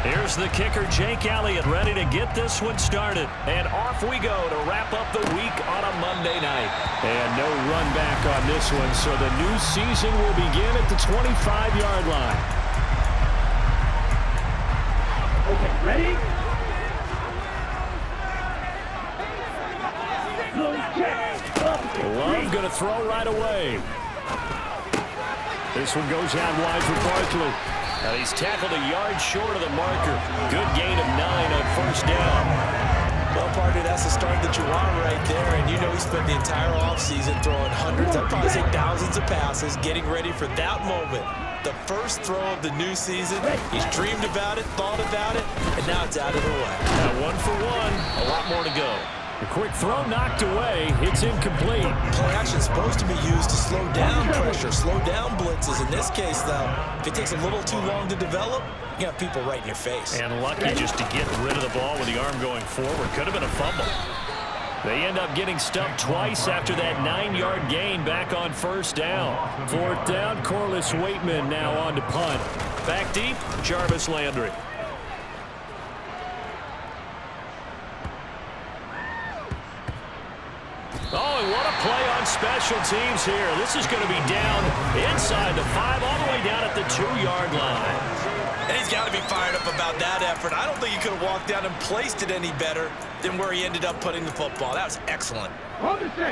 Here's the kicker, Jake Elliott, ready to get this one started. And off we go to wrap up the week on a Monday night. And no run back on this one, so the new season will begin at the 25-yard line. Okay, ready? Love going to throw right away. This one goes out wide for Barkley. Now he's tackled a yard short of the marker. Good gain of 9 on first down. Well, partner, that's the start that you want right there. And you know he spent the entire offseason throwing hundreds, I'd probably say thousands of passes, getting ready for that moment. The first throw of the new season. He's dreamed about it, thought about it, and now it's out of the way. Now 1 for 1. A lot more to go. A quick throw knocked away. It's incomplete. Play action is supposed to be used to slow down pressure, slow down blitzes. In this case, though, if it takes a little too long to develop, you got people right in your face. And lucky just to get rid of the ball with the arm going forward. Could have been a fumble. They end up getting stumped twice after that 9-yard gain back on first down. Fourth down, Corliss Waitman now on to punt. Back deep, Jarvis Landry. Oh, and what a play on special teams here. This is going to be down inside the 5, all the way down at the 2-yard line. And he's got to be fired up about that effort. I don't think he could have walked down and placed it any better than where he ended up putting the football. That was excellent. On the thing.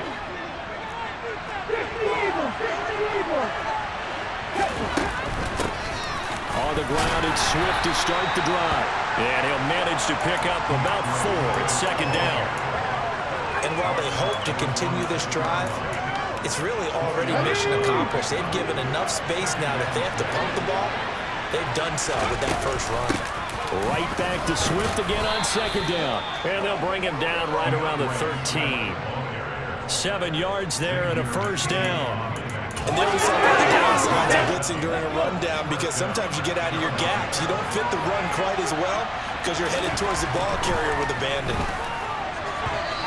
On the ground, it's Swift to start the drive. And he'll manage to pick up about 4 at second down. And while they hope to continue this drive, it's really already mission accomplished. They've given enough space now that they have to pump the ball. They've done so with that first run. Right back to Swift again on second down. And they'll bring him down right around the 13. 7 yards there and a first down. And there was some of the downsides of blitzing during a rundown because sometimes you get out of your gaps. You don't fit the run quite as well because you're headed towards the ball carrier with abandon.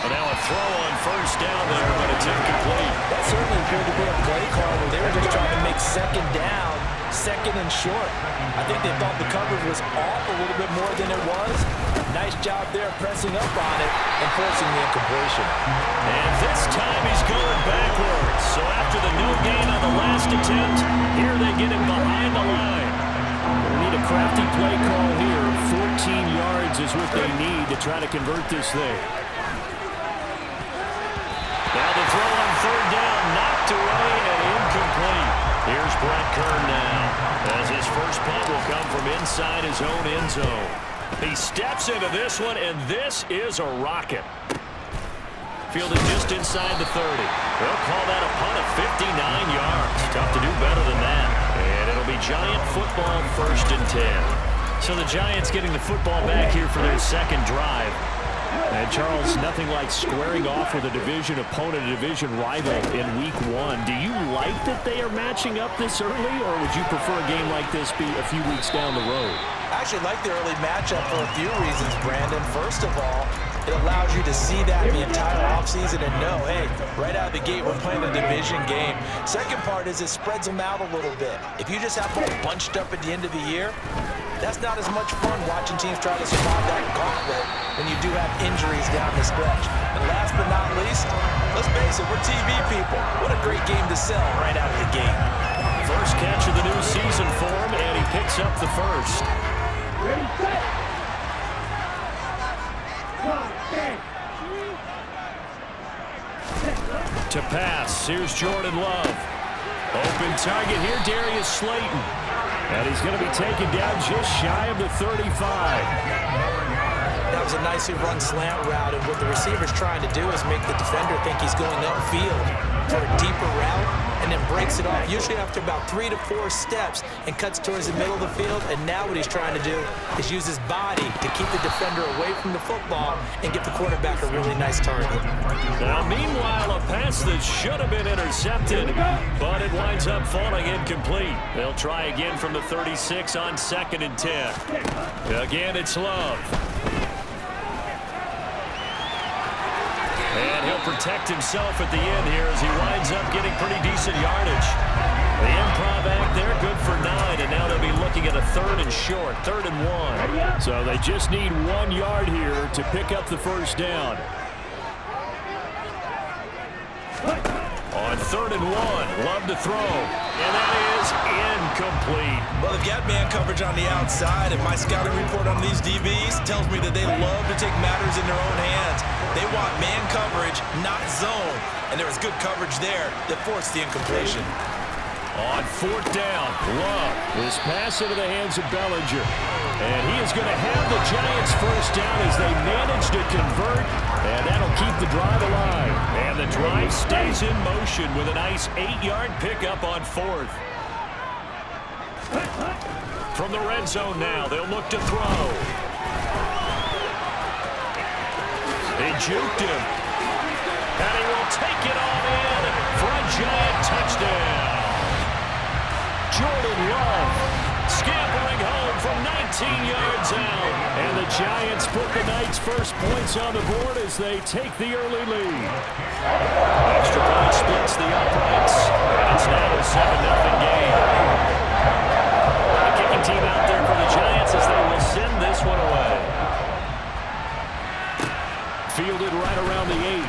And now a throw on first down there, but it's incomplete. That certainly appeared to be a play call where they were just trying to make second down, second and short. I think they thought the coverage was off a little bit more than it was. Nice job there pressing up on it and forcing the incompletion. And this time he's going backwards. So after the no gain on the last attempt, here they get him behind the line. They need a crafty play call here. 14 yards is what they need to try to convert this thing. Now the throw on third down, knocked away and incomplete. Here's Brett Kern now, as his first punt will come from inside his own end zone. He steps into this one, and this is a rocket. Fielded just inside the 30. They'll call that a punt of 59 yards. Tough to do better than that. And it'll be Giant football, 1st and 10. So the Giants getting the football back here for their second drive. And, Charles, nothing like squaring off with a division opponent, a division rival in Week 1. Do you like that they are matching up this early, or would you prefer a game like this be a few weeks down the road? I actually like the early matchup for a few reasons, Brandon. First of all, it allows you to see that the entire offseason and know, hey, right out of the gate, we're playing a division game. Second part is it spreads them out a little bit. If you just have them bunched up at the end of the year, that's not as much fun watching teams try to survive that gauntlet when you do have injuries down the stretch. And last but not least, let's face it, we're TV people. What a great game to sell right out of the gate. First catch of the new season for him, and he picks up the first. Ready, set. To pass, here's Jordan Love. Open target here, Darius Slayton. And he's going to be taken down just shy of the 35. That was a nicely run slant route, and what the receiver's trying to do is make the defender think he's going upfield for a deeper route, and then breaks it off, usually after about 3 to 4 steps, and cuts towards the middle of the field. And now what he's trying to do is use his body to keep the defender away from the football and give the quarterback a really nice target. Now, meanwhile, a pass that should have been intercepted, but it winds up falling incomplete. They'll try again from the 36 on 2nd and 10. Again, it's Love. And he'll protect himself at the end here as he winds up getting pretty decent yardage. The improv act there, good for 9, and now they'll be looking at a third and short, 3rd and 1. So they just need 1 yard here to pick up the first down. On 3rd and 1, Love to throw, and that is incomplete. Well, they've got man coverage on the outside, and my scouting report on these DBs tells me that they love to take matters in their own hands. They want man coverage, not zone, and there was good coverage there that forced the incompletion. On 4th down, Love is pass into the hands of Bellinger. And he is going to have the Giants first down as they manage to convert, and that'll keep the drive alive. And the drive stays in motion with a nice 8-yard pickup on 4th. From the red zone now, they'll look to throw. They juked him. And he will take it on in for a Giant touchdown. Jordan Love scampering home from 19 yards out. And the Giants put the night's first points on the board as they take the early lead. Extra point splits the uprights. And it's now a 7-0 game. The kicking team out there for the Giants as they will send this one away. Fielded right around the 8.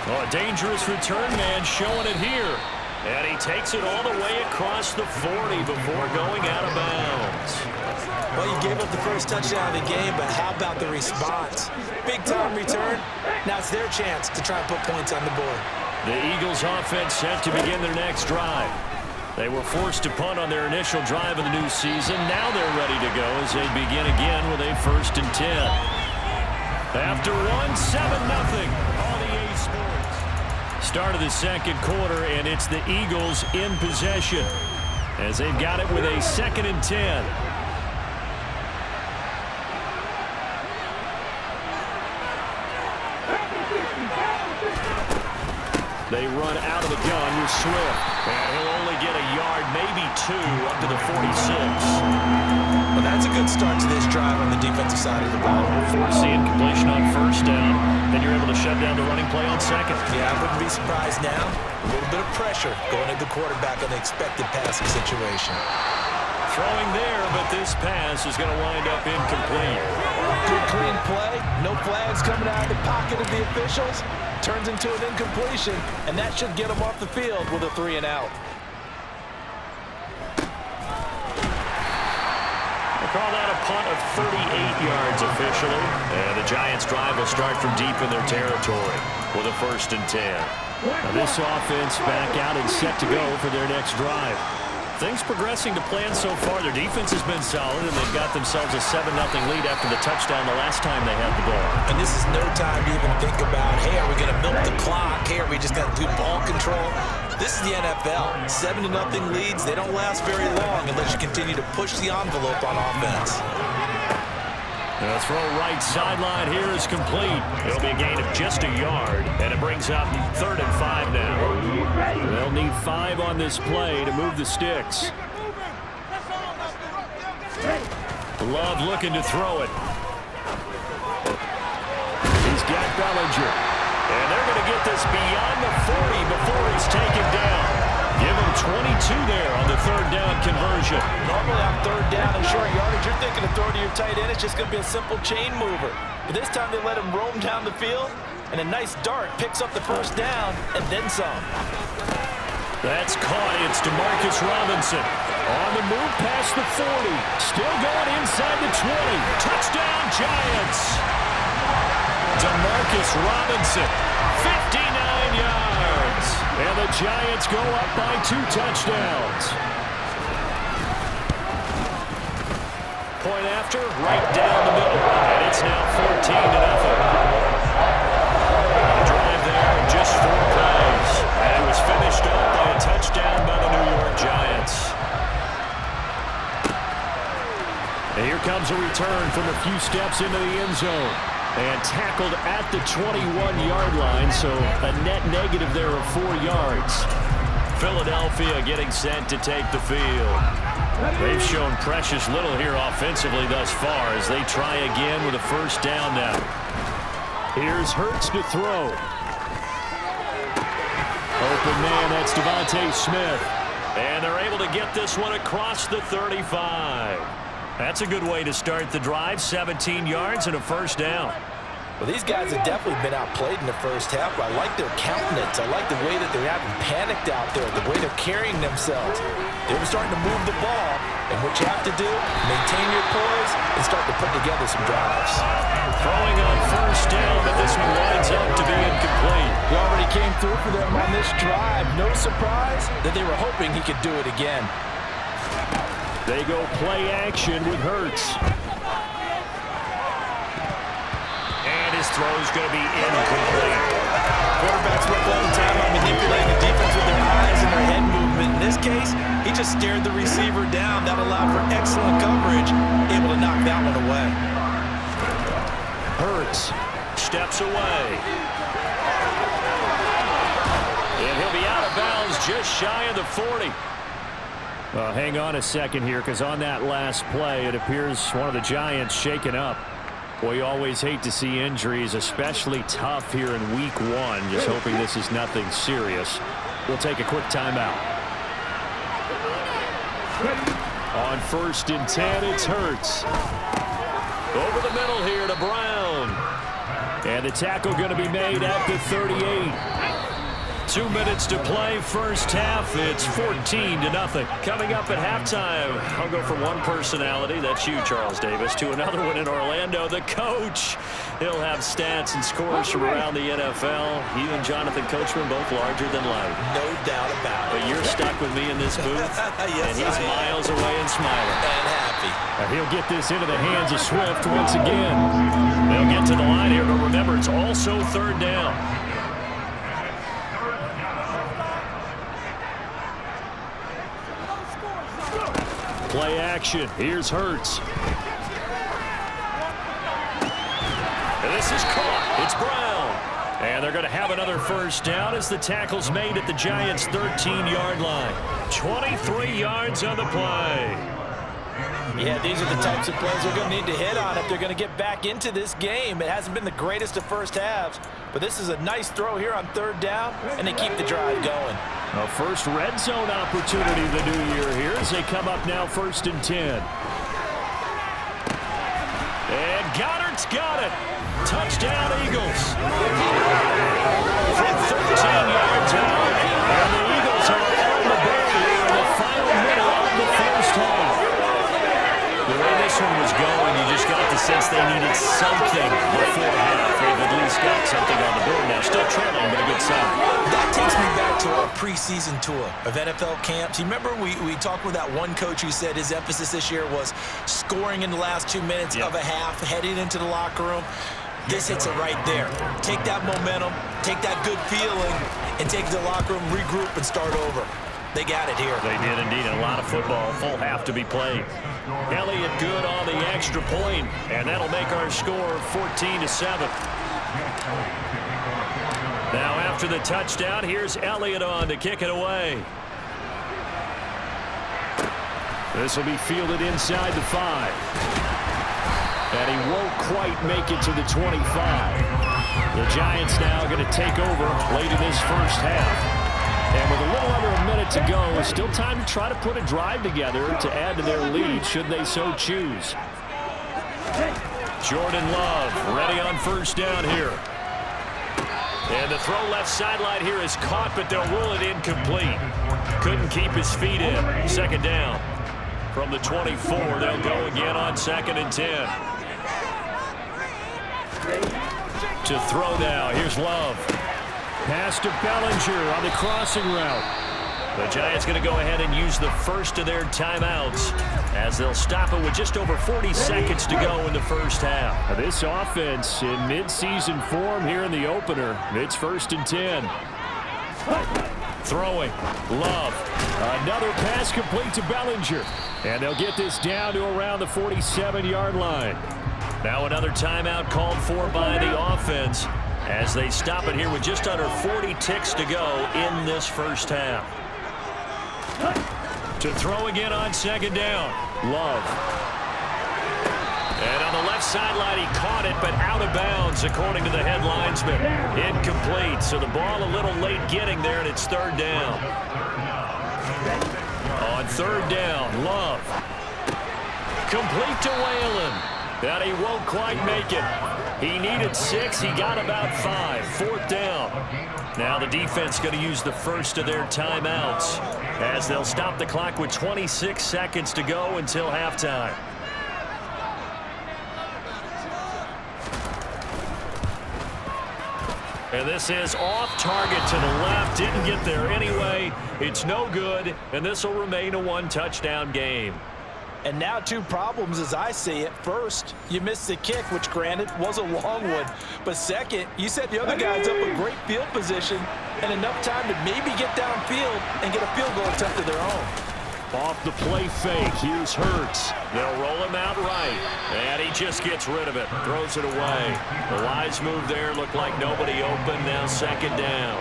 Oh, a dangerous return man showing it here. And he takes it all the way across the 40 before going out of bounds. Well, you gave up the first touchdown of the game, but how about the response? Big-time return. Now it's their chance to try and put points on the board. The Eagles offense set to begin their next drive. They were forced to punt on their initial drive of the new season. Now they're ready to go as they begin again with a 1st and 10. After one, 7-0 on EA Sports. Start of the second quarter, and it's the Eagles in possession as they've got it with a 2nd and 10. They run out of the gun with Swift, and he'll only get a yard, maybe 2, up to the 46. Well, that's a good start to this drive on the defensive side of the ball. Force the incompletion on 1st down, then you're able to shut down the running play on 2nd. Yeah, I wouldn't be surprised now. A little bit of pressure going at the quarterback on the expected passing situation. Throwing there, but this pass is going to wind up incomplete. Good clean play. No flags coming out of the pocket of the officials. Turns into an incompletion, and that should get them off the field with a 3 and out. Call that a punt of 38 yards officially. And the Giants drive will start from deep in their territory with a 1st and 10. Now this offense back out and set to go for their next drive. Things progressing to plan so far. Their defense has been solid, and they've got themselves a 7-0 lead after the touchdown the last time they had the ball. And this is no time to even think about, hey, are we going to milk the clock? Hey, are we just going to do ball control? This is the NFL. 7-0 leads, they don't last very long unless you continue to push the envelope on offense. The throw right sideline here is complete. It'll be a gain of just a yard, and it brings up 3rd and 5 now. They'll need 5 on this play to move the sticks. Love looking to throw it. He's got Bellinger. And they're going to get this beyond the 40 before he's taken down. Give him 22 there on the 3rd down conversion. Normally on 3rd down and short yardage, you're thinking of throwing to your tight end. It's just going to be a simple chain mover. But this time they let him roam down the field, and a nice dart picks up the 1st down and then some. That's caught. It's DeMarcus Robinson. On the move past the 40. Still going inside the 20. Touchdown, Giants. DeMarcus Robinson, 59 yards. And the Giants go up by 2 touchdowns. Point after, right down the middle. And it's now 14-0. Drive there, just 4 plays. And it was finished up by a touchdown by the New York Giants. And here comes a return from a few steps into the end zone. And tackled at the 21-yard line, so a net negative there of 4 yards. Philadelphia getting set to take the field. They've shown precious little here offensively thus far as they try again with a 1st down now. Here's Hurts to throw. Open man, that's Devontae Smith. And they're able to get this one across the 35. That's a good way to start the drive. 17 yards and a first down. Well, these guys have definitely been outplayed in the first half, but I like their countenance. I like the way that they're having panicked out there, the way they're carrying themselves. They were starting to move the ball, and what you have to do, maintain your poise and start to put together some drives. Throwing on first down, but this one winds up to be incomplete. He already came through for them on this drive. No surprise that they were hoping he could do it again. They go play action with Hurts. And his throw's going to be incomplete. Quarterbacks work all the time on manipulating the defense with their eyes and their head movement. In this case, he just stared the receiver down. That allowed for excellent coverage, able to knock that one away. Hurts steps away. And he'll be out of bounds just shy of the 40. Well, hang on a second here, because on that last play, it appears one of the Giants shaken up. Well, you always hate to see injuries, especially tough here in week 1. Just hoping this is nothing serious. We'll take a quick timeout. On 1st and 10, it's Hurts. Over the middle here to Brown. And the tackle going to be made at the 38. 2 minutes to play, first half. It's 14-0. Coming up at halftime, I'll go from one personality, that's you, Charles Davis, to another one in Orlando, the coach. He'll have stats and scores from around the NFL. He and Jonathan Coachman both larger than life. No doubt about it. But you're stuck with me in this booth, yes, and he's miles away and smiling. And happy. He'll get this into the hands of Swift once again. They'll get to the line here, but remember, it's also 3rd down. Play action. Here's Hurts. And this is caught. It's Brown. And they're going to have another first down as the tackle's made at the Giants' 13-yard line. 23 yards on the play. Yeah, these are the types of plays they're going to need to hit on if they're going to get back into this game. It hasn't been the greatest of first halves, but this is a nice throw here on 3rd down, and they keep the drive going. A first red zone opportunity of the new year here as they come up now 1st and 10. And Goddard's got it. Touchdown, Eagles. From 13 yards out, and the Eagles are on the board here in the final minute of the first half. The way this one was going, you just got the sense they needed something before half. They've at least got something on the board now. Still trailing, but a good sign. That takes me back to our preseason tour of NFL camps. You remember we talked with that one coach who said his emphasis this year was scoring in the last 2 minutes of a half, heading into the locker room. This hits it right there. Take that momentum, take that good feeling, and take it to the locker room, regroup, and start over. They got it here. They did indeed. A lot of football, full half to be played. Elliott good on the extra point, and that'll make our score 14-7. Now after the touchdown, here's Elliott on to kick it away. This will be fielded inside the 5. And he won't quite make it to the 25. The Giants now going to take over late in this first half. And with a little under a minute to go, still time to try to put a drive together to add to their lead should they so choose. Jordan Love ready on first down here. And the throw left sideline here is caught, but they'll rule it incomplete. Couldn't keep his feet in. 2nd down. From the 24, they'll go again on 2nd and 10. To throw now, here's Love. Pass to Bellinger on the crossing route. The Giants going to go ahead and use the first of their timeouts as they'll stop it with just over 40 seconds to go in the first half. Now this offense in midseason form here in the opener. It's 1st and 10. Throwing. Love. Another pass complete to Bellinger. And they'll get this down to around the 47-yard line. Now another timeout called for by the offense as they stop it here with just under 40 ticks to go in this first half. To throw again on 2nd down. Love. And on the left sideline, he caught it, but out of bounds, according to the head linesman. Incomplete, so the ball a little late getting there, and it's 3rd down. third down. Love. Complete to Whalen. And he won't quite make it. He needed 6. He got about 5. Fourth down. Now the defense going to use the first of their timeouts as they'll stop the clock with 26 seconds to go until halftime. And this is off target to the left. Didn't get there anyway. It's no good, and this will remain a one-touchdown game. And now 2 problems as I see it. First, you missed the kick, which granted was a long one. But second, you set the other guys up with great field position and enough time to maybe get downfield and get a field goal attempt of their own. Off the play fake, here's Hurts. They'll roll him out right, and he just gets rid of it, throws it away. The wise move there, looked like nobody open, now second down.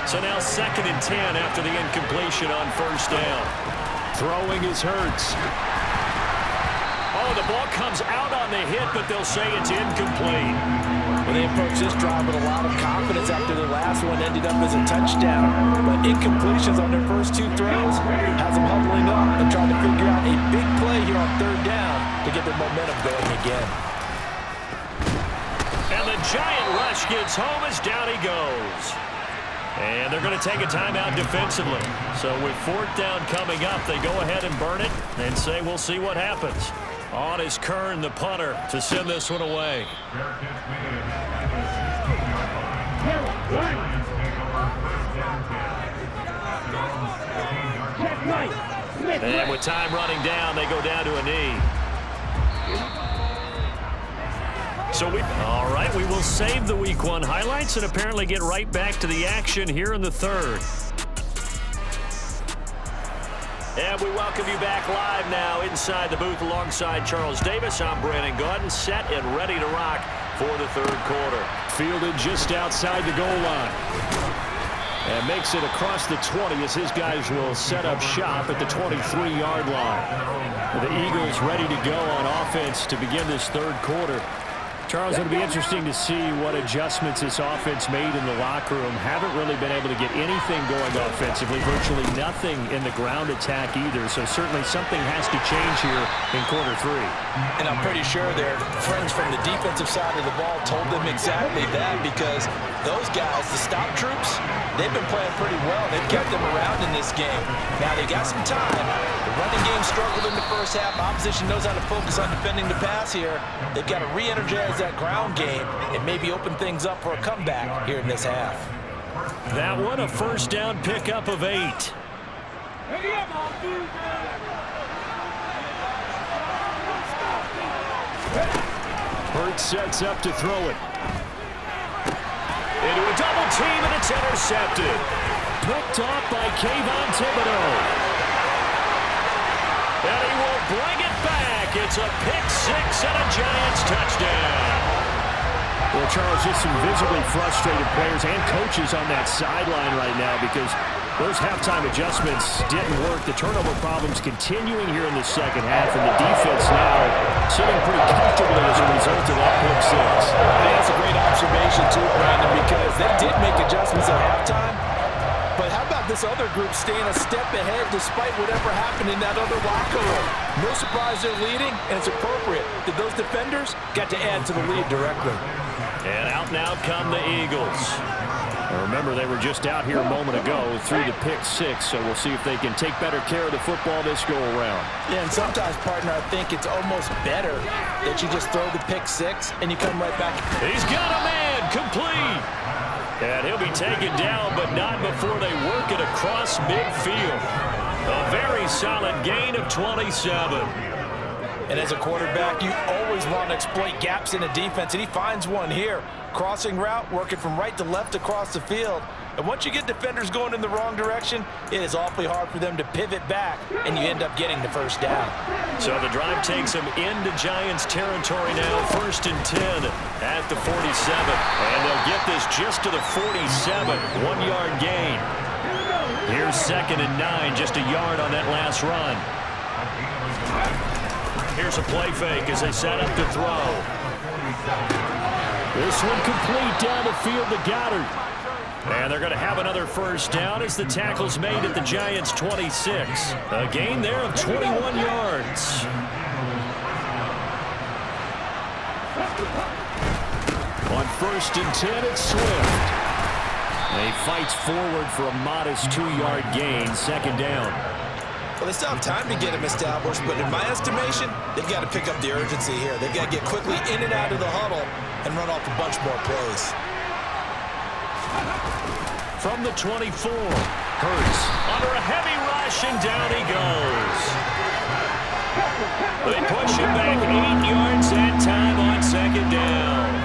So now 2nd and 10 after the incompletion on first down. Throwing is Hurts. Oh, the ball comes out on the hit, but they'll say it's incomplete. Well, they approached this drive with a lot of confidence after their last one ended up as a touchdown. But incompletions on their first 2 throws has them huddling up and trying to figure out a big play here on third down to get their momentum going again. And the giant rush gets home as down he goes. And they're going to take a timeout defensively. So with fourth down coming up, they go ahead and burn it and say we'll see what happens. On is Kern, the punter, to send this one away. And with time running down, they go down to a knee. All right, we will save the Week 1 highlights and apparently get right back to the action here in the third. And we welcome you back live now inside the booth alongside Charles Davis. I'm Brandon Gaudin, set and ready to rock for the third quarter. Fielded just outside the goal line. And makes it across the 20 as his guys will set up shop at the 23-yard line. The Eagles ready to go on offense to begin this third quarter. Charles, it'll be interesting to see what adjustments this offense made in the locker room. Haven't really been able to get anything going offensively, virtually nothing in the ground attack either. So certainly something has to change here in quarter 3. And I'm pretty sure their friends from the defensive side of the ball told them exactly that, because those guys, the stop troops, they've been playing pretty well. They've kept them around in this game. Now they got some time. The running game struggled in the first half. Opposition knows how to focus on defending the pass here. They've got to re-energize that ground game and maybe open things up for a comeback here in this half. That one, a first down pickup of 8. Hurts sets up to throw it. Into a double team, and it's intercepted. Picked off by Kayvon Thibodeaux. And he will bring it back. It's a pick-6 and a Giants touchdown. Well, Charles, just some visibly frustrated players and coaches on that sideline right now because those halftime adjustments didn't work. The turnover problems continuing here in the second half, and the defense now sitting pretty comfortably as a result of that pick-6. That's a great observation, too, Brandon, because they did make adjustments at halftime. But how about this other group staying a step ahead despite whatever happened in that other locker room? No surprise they're leading, and it's appropriate that those defenders got to add to the lead directly. And out now come the Eagles. Now remember, they were just out here a moment ago through the pick-6, so we'll see if they can take better care of the football this go-around. Yeah, and sometimes, partner, I think it's almost better that you just throw the pick-6 and you come right back. He's got a man, complete. And he'll be taken down, but not before they work it across midfield. A very solid gain of 27. And as a quarterback, you always want to exploit gaps in a defense, and he finds one here. Crossing route, working from right to left across the field. And once you get defenders going in the wrong direction, it is awfully hard for them to pivot back, and you end up getting the first down. So the drive takes them into Giants territory now, 1st and 10 at the 47. And they'll get this just to the 47, 1-yard gain. Here's 2nd and 9, just a yard on that last run. Here's a play fake as they set up to throw. This one complete down the field to Goddard. And they're going to have another first down as the tackle's made at the Giants' 26. A gain there of 21 yards. On 1st and 10, it's Swift. He fights forward for a modest 2-yard gain, 2nd down. Well, they still have time to get him established, but in my estimation, they've got to pick up the urgency here. They've got to get quickly in and out of the huddle and run off a bunch more plays. From the 24, Hurts under a heavy rush, and down he goes. They push him back 8 yards that time on 2nd down.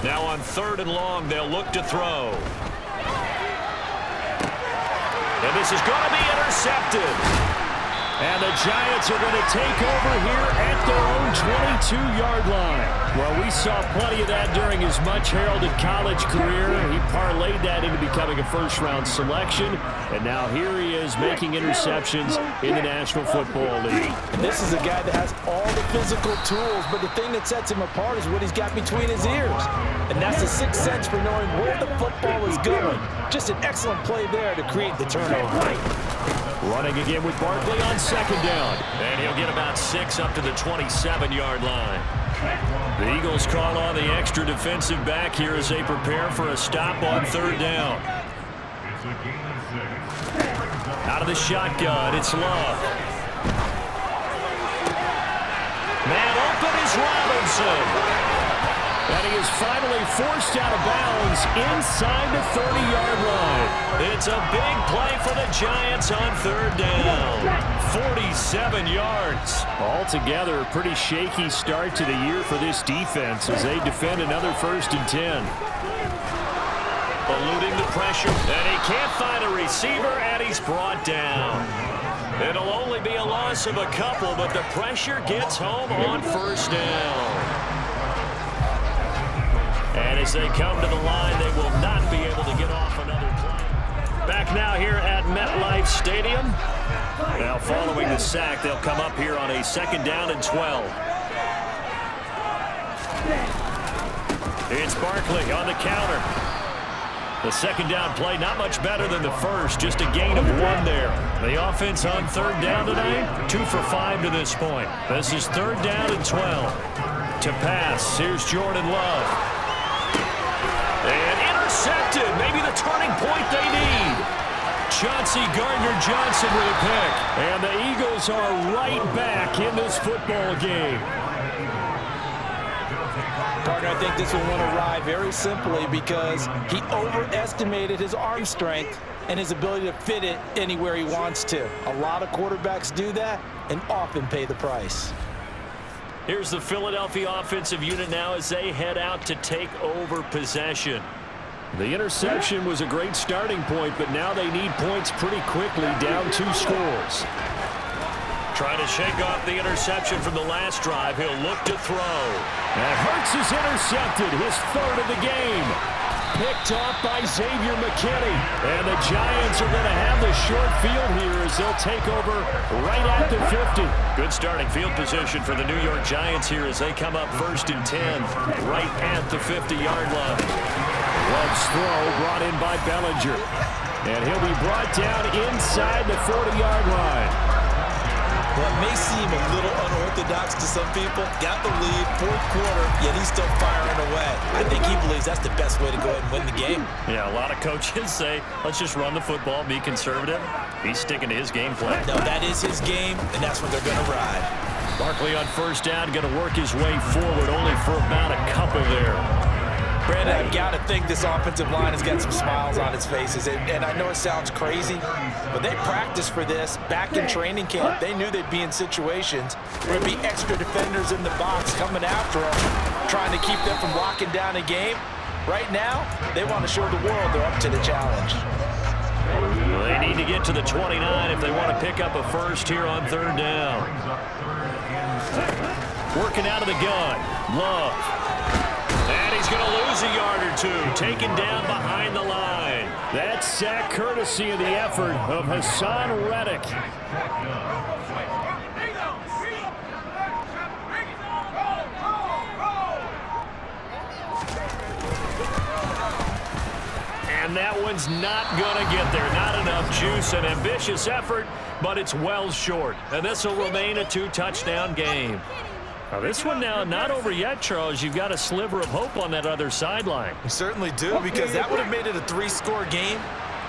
Now on 3rd and long, they'll look to throw. And this is going to be intercepted. And the Giants are going to take over here at their own 22-yard line. Well, we saw plenty of that during his much-heralded college career. He parlayed that into becoming a first-round selection. And now here he is making interceptions in the National Football League. And this is a guy that has all the physical tools, but the thing that sets him apart is what he's got between his ears. And that's the sixth sense for knowing where the football is going. Just an excellent play there to create the turnover. Running again with Barkley on 2nd down. And he'll get about 6 up to the 27-yard line. The Eagles call on the extra defensive back here as they prepare for a stop on 3rd down. Out of the shotgun, it's Love. Man open is Robinson. And he is finally forced out of bounds inside the 30-yard line. It's a big play for the Giants on 3rd down. 47 yards. Altogether, a pretty shaky start to the year for this defense as they defend another 1st and 10. Eluding the pressure, and he can't find a receiver, and he's brought down. It'll only be a loss of a couple, but the pressure gets home on 1st down. And as they come to the line, they will not be able to get off another play. Back now here at MetLife Stadium. Now following the sack, they'll come up here on a 2nd down and 12. It's Barkley on the counter. The 2nd down play, not much better than the first, just a gain of 1 there. The offense on 3rd down tonight, 2 for 5 to this point. This is 3rd down and 12. To pass, here's Jordan Love. And intercepted, maybe the turning point they need. Chauncey Gardner-Johnson with a pick. And the Eagles are right back in this football game. Partner, I think this one went awry very simply because he overestimated his arm strength and his ability to fit it anywhere he wants to. A lot of quarterbacks do that and often pay the price. Here's the Philadelphia offensive unit now as they head out to take over possession. The interception was a great starting point, but now they need points pretty quickly, down 2 scores. Trying to shake off the interception from the last drive. He'll look to throw. And Hurts is intercepted, his 3rd of the game. Picked off by Xavier McKinney. And the Giants are going to have the short field here as they'll take over right at the 50. Good starting field position for the New York Giants here as they come up 1st and 10 right at the 50-yard line. Love's throw brought in by Bellinger. And he'll be brought down inside the 40-yard line. Well, it may seem a little unorthodox to some people. Got the lead, 4th quarter, yet he's still firing away. I think he believes that's the best way to go ahead and win the game. Yeah, a lot of coaches say, let's just run the football, be conservative. He's sticking to his game plan. No, that is his game, and that's what they're going to ride. Barkley on 1st down, going to work his way forward, only for about a couple there. Brandon, I've got to think this offensive line has got some smiles on its faces. And I know it sounds crazy, but they practiced for this back in training camp. They knew they'd be in situations where there'd be extra defenders in the box coming after them, trying to keep them from locking down a game. Right now, they want to show the world they're up to the challenge. Well, they need to get to the 29 if they want to pick up a first here on 3rd down. Working out of the gun, Love. And he's going to lose a yard or 2, taken down behind the line. That sack courtesy of the effort of Hassan Reddick. And that one's not going to get there. Not enough juice. An ambitious effort, but it's well short. And this will remain a 2-touchdown game. Now this one now not over yet, Charles. You've got a sliver of hope on that other sideline. You certainly do, because that would have made it a 3-score game,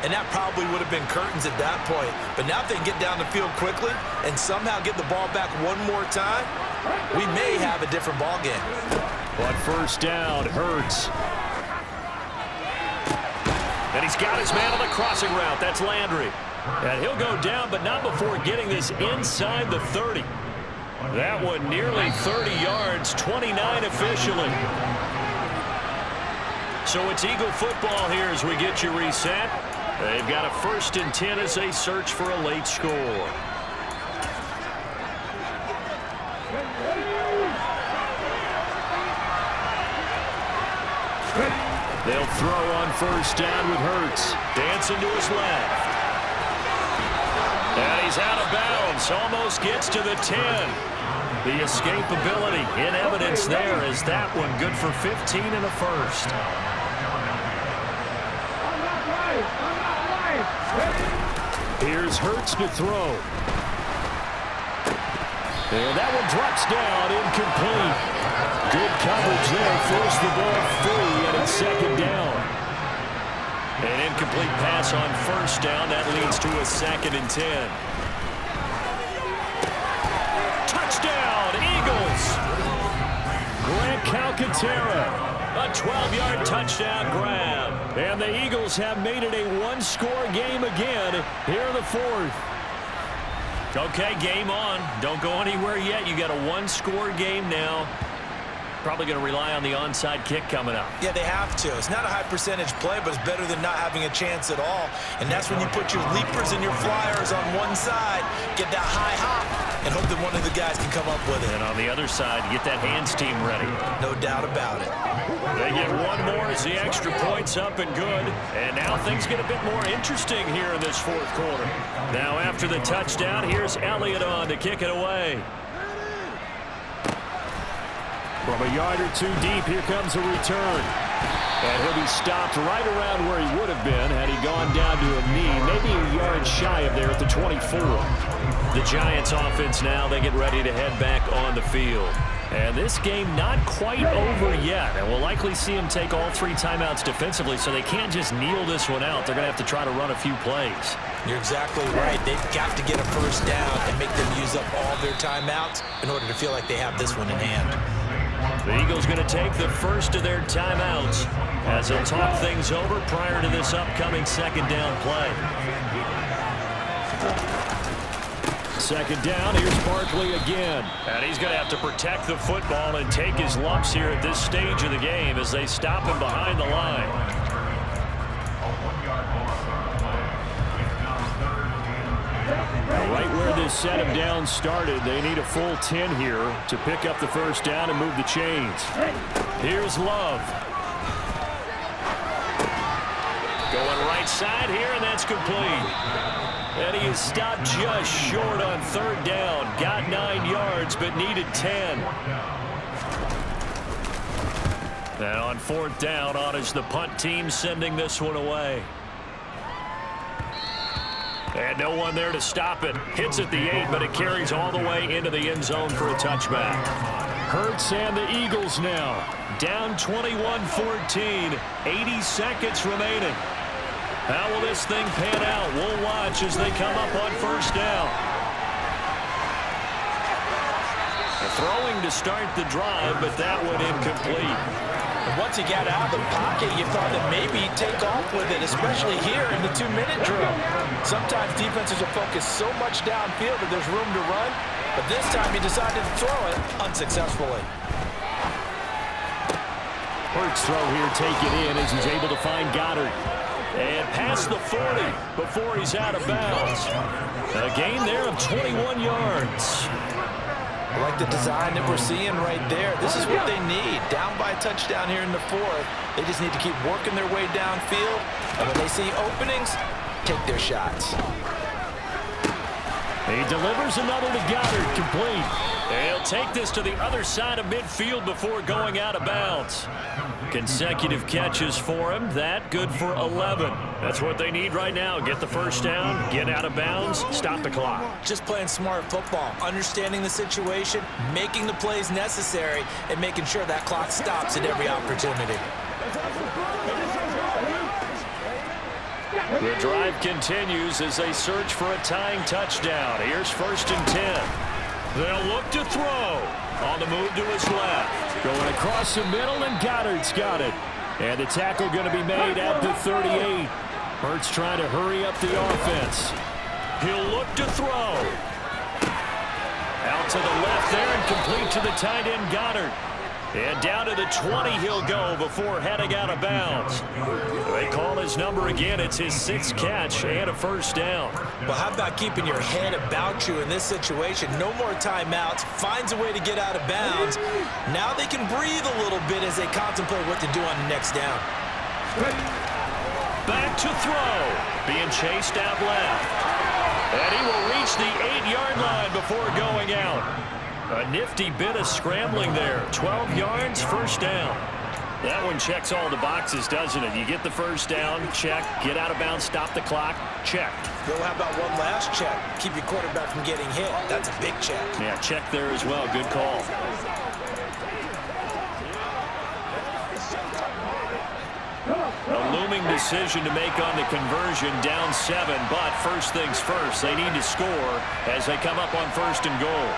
and that probably would have been curtains at that point. But now if they can get down the field quickly and somehow get the ball back one more time, we may have a different ball game. But first down, Hurts. And he's got his man on the crossing route. That's Landry. And he'll go down, but not before getting this inside the 30. That one nearly 30 yards, 29 officially. So it's Eagle football here as we get you reset. They've got a 1st and 10 as they search for a late score. They'll throw on first down with Hurts. Dancing to his left. And he's out of bounds. Almost gets to the 10. The escapability in evidence there as that one good for 15 and a first. Here's Hurts to throw. And that one drops down, incomplete. Good coverage there, forced the ball free, and it's 2nd down. An incomplete pass on first down, that leads to a 2nd and 10. Touchdown, Eagles! Grant Calcaterra, a 12-yard touchdown grab. And the Eagles have made it a 1-score game again here in the 4th. Okay, game on. Don't go anywhere yet. You got a 1-score game now. Probably going to rely on the onside kick coming up. Yeah, they have to. It's not a high percentage play, but it's better than not having a chance at all. And that's when you put your leapers and your flyers on one side, get that high hop, and hope that one of the guys can come up with it. And on the other side, get that hands team ready. No doubt about it. They get one more as the extra point's up and good. And now things get a bit more interesting here in this 4th quarter. Now after the touchdown, here's Elliott on to kick it away. From a yard or 2 deep, here comes a return. And he'll be stopped right around where he would have been had he gone down to a knee, maybe a yard shy of there at the 24. The Giants offense now, they get ready to head back on the field. And this game not quite over yet. And we'll likely see them take all 3 timeouts defensively, so they can't just kneel this one out. They're going to have to try to run a few plays. You're exactly right. They've got to get a first down and make them use up all their timeouts in order to feel like they have this one in hand. The Eagles going to take the first of their timeouts as they'll talk things over prior to this upcoming 2nd down play. 2nd down, here's Barkley again. And he's going to have to protect the football and take his lumps here at this stage of the game as they stop him behind the line. Right where this set him down started, they need a full 10 here to pick up the first down and move the chains. Here's Love. Going right side here, and that's complete. And he is stopped just short on 3rd down. Got 9 yards, but needed 10. And on 4th down, on is the punt team sending this one away. And no one there to stop it. Hits at the 8, but it carries all the way into the end zone for a touchback. Hurts and the Eagles now. Down 21-14. 80 seconds remaining. How will this thing pan out? We'll watch as they come up on first down. Throwing to start the drive, but that one incomplete. Once he got out of the pocket, you thought that maybe he'd take off with it, especially here in the 2-minute drill. Sometimes defenses will focus so much downfield that there's room to run, but this time he decided to throw it unsuccessfully. Hurts throw here, take it in as he's able to find Goddard. And past the 40 before he's out of bounds. A gain there of 21 yards. I like the design that we're seeing right there. This is what they need. Down by a touchdown here in the 4th. They just need to keep working their way downfield. And when they see openings, take their shots. He delivers another to Goddard, complete. He'll take this to the other side of midfield before going out of bounds. Consecutive catches for him. That good for 11. That's what they need right now. Get the first down, get out of bounds, stop the clock. Just playing smart football, understanding the situation, making the plays necessary, and making sure that clock stops at every opportunity. The drive continues as they search for a tying touchdown. Here's 1st and 10. They'll look to throw. On the move to his left. Going across the middle, and Goddard's got it. And the tackle going to be made at the 38. Hurts trying to hurry up the offense. He'll look to throw. Out to the left there and complete to the tight end, Goddard. And down to the 20 he'll go before heading out of bounds. They call his number again. It's his 6th catch and a first down. Well, how about keeping your head about you in this situation? No more timeouts. Finds a way to get out of bounds. Now they can breathe a little bit as they contemplate what to do on the next down. Back to throw. Being chased out left. And he will reach the 8-yard line before going out. A nifty bit of scrambling there. 12 yards, first down. That one checks all the boxes, doesn't it? You get the first down, check. Get out of bounds, stop the clock, check. Well, how about one last check? Keep your quarterback from getting hit. That's a big check. Yeah, check there as well. Good call. A looming decision to make on the conversion, down 7. But first things first, they need to score as they come up on 1st and goal.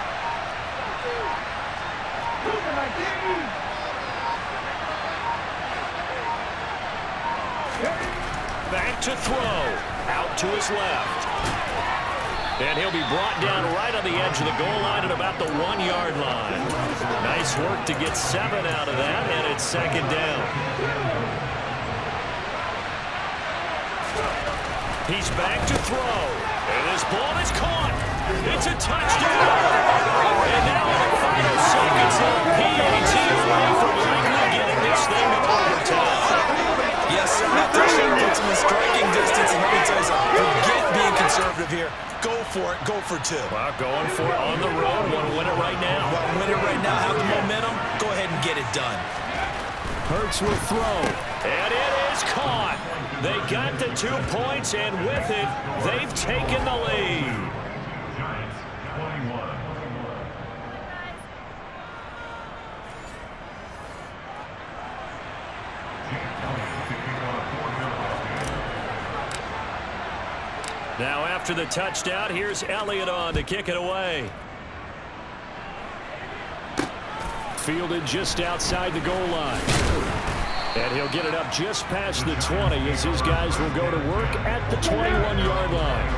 Back to throw. Out to his left. And he'll be brought down right on the edge of the goal line at about the 1-yard line. Nice work to get 7 out of that, and it's 2nd down. He's back to throw. And this ball is caught. It's a touchdown. And now in the final seconds, PAT away from likely getting this thing to overtime. Yes, sir. That touchdown puts him in striking distance. And let me tell you something. Forget being conservative here. Go for it. Go for 2. Well, going for it on the road. Want to win it right now. Well, win it right now. Have the momentum. Go ahead and get it done. Hurts will throw. And it is caught. They got the 2 points, and with it, they've taken the lead. Now after the touchdown, here's Elliott on to kick it away. Fielded just outside the goal line. And he'll get it up just past the 20 as his guys will go to work at the 21-yard line.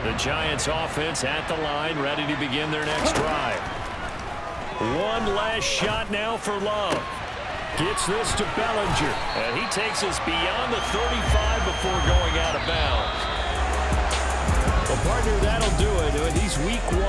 The Giants offense at the line, ready to begin their next drive. One last shot now for Love. Gets this to Bellinger. And he takes us beyond the 35 before going out of bounds. Well, partner, that'll do it. He's week 1.